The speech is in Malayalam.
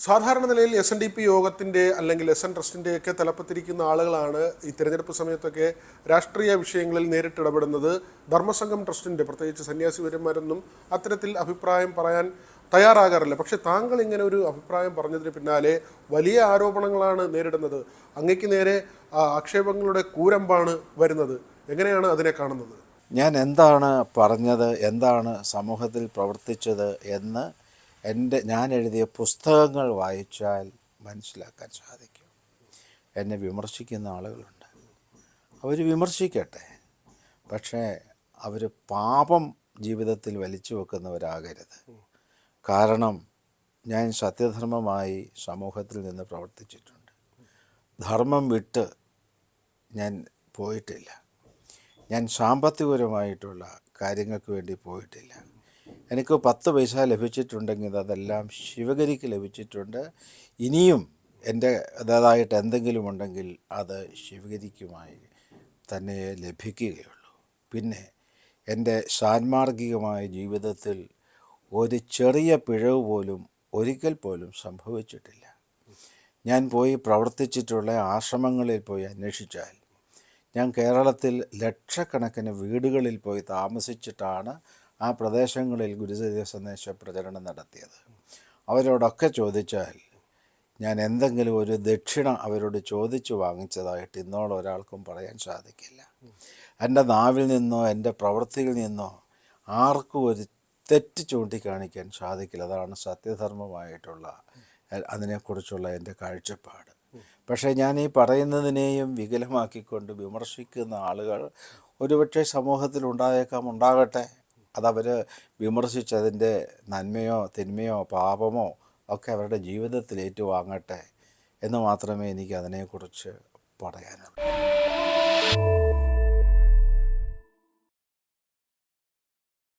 സാധാരണ നിലയിൽ SNDP യോഗത്തിൻ്റെ അല്ലെങ്കിൽ SN ട്രസ്റ്റിൻ്റെയൊക്കെ തലപ്പത്തിരിക്കുന്ന ആളുകളാണ് ഈ തിരഞ്ഞെടുപ്പ് സമയത്തൊക്കെ രാഷ്ട്രീയ വിഷയങ്ങളിൽ നേരിട്ട് ഇടപെടുന്നത്. ധർമ്മസംഘം ട്രസ്റ്റിൻ്റെ പ്രത്യേകിച്ച് സന്യാസി വീരന്മാരൊന്നും അത്തരത്തിൽ അഭിപ്രായം പറയാൻ തയ്യാറാകാറില്ല. പക്ഷേ താങ്കൾ ഇങ്ങനെ ഒരു അഭിപ്രായം പറഞ്ഞതിന് പിന്നാലെ വലിയ ആരോപണങ്ങളാണ് നേരിടുന്നത്. അങ്ങയ്ക്ക് നേരെ ആക്ഷേപങ്ങളുടെ കൂരമ്പാണ് വരുന്നത്. എങ്ങനെയാണ് അതിനെ കാണുന്നത്? ഞാൻ എന്താണ് പറഞ്ഞത്, എന്താണ് സമൂഹത്തിൽ പ്രവർത്തിച്ചത് എന്ന് ഞാൻ എഴുതിയ പുസ്തകങ്ങൾ വായിച്ചാൽ മനസ്സിലാക്കാൻ സാധിക്കും. എന്നെ വിമർശിക്കുന്ന ആളുകളുണ്ട്, അവർ വിമർശിക്കട്ടെ. പക്ഷേ അവർ പാപം ജീവിതത്തിൽ വലിച്ചു വെക്കുന്നവരാകരുത്. കാരണം ഞാൻ സത്യധർമ്മമായി സമൂഹത്തിൽ നിന്ന് പ്രവർത്തിച്ചിട്ടുണ്ട്. ധർമ്മം വിട്ട് ഞാൻ പോയിട്ടില്ല. ഞാൻ സാമ്പത്തികപരമായിട്ടുള്ള കാര്യങ്ങൾക്ക് വേണ്ടി പോയിട്ടില്ല. എനിക്ക് 10 പൈസ ലഭിച്ചിട്ടുണ്ടെങ്കിൽ അതെല്ലാം ശിവഗിരിക്ക് ലഭിച്ചിട്ടുണ്ട്. ഇനിയും എൻ്റേതായിട്ട് എന്തെങ്കിലും ഉണ്ടെങ്കിൽ അത് ശിവഗിരിക്കുമായി തന്നെ ലഭിക്കുകയുള്ളൂ. പിന്നെ എൻ്റെ സാൻമാർഗികമായ ജീവിതത്തിൽ ഒരു ചെറിയ പിഴവ് പോലും ഒരിക്കൽ പോലും സംഭവിച്ചിട്ടില്ല. ഞാൻ പോയി പ്രവർത്തിച്ചിട്ടുള്ള ആശ്രമങ്ങളിൽ പോയി അന്വേഷിച്ചാൽ ഞാൻ കേരളത്തിൽ ലക്ഷക്കണക്കിന് വീടുകളിൽ പോയി താമസിച്ചിട്ടാണ് ആ പ്രദേശങ്ങളിൽ ഗുരുചര്യ സന്ദേശ പ്രചരണം നടത്തിയത്. അവരോടൊക്കെ ചോദിച്ചാൽ ഞാൻ എന്തെങ്കിലും ഒരു ദക്ഷിണ അവരോട് ചോദിച്ചു വാങ്ങിച്ചതായിട്ട് ഇന്നോളം ഒരാൾക്കും പറയാൻ സാധിക്കില്ല. എൻ്റെ നാവിൽ നിന്നോ എൻ്റെ പ്രവൃത്തിയിൽ നിന്നോ ആർക്കും ഒരു തെറ്റ് ചൂണ്ടിക്കാണിക്കാൻ സാധിക്കില്ല. അതാണ് സത്യധർമ്മമായിട്ടുള്ള അതിനെക്കുറിച്ചുള്ള എൻ്റെ കാഴ്ചപ്പാട്. പക്ഷേ ഞാൻ ഈ പറയുന്നതിനെയും വികലമാക്കിക്കൊണ്ട് വിമർശിക്കുന്ന ആളുകൾ ഒരുപക്ഷെ സമൂഹത്തിൽ ഉണ്ടാകട്ടെ. അതവർ വിമർശിച്ചതിൻ്റെ നന്മയോ തിന്മയോ പാപമോ ഒക്കെ അവരുടെ ജീവിതത്തിൽ ഏറ്റുവാങ്ങട്ടെ എന്ന് മാത്രമേ എനിക്ക് അതിനെക്കുറിച്ച് പറയാനുള്ളൂ.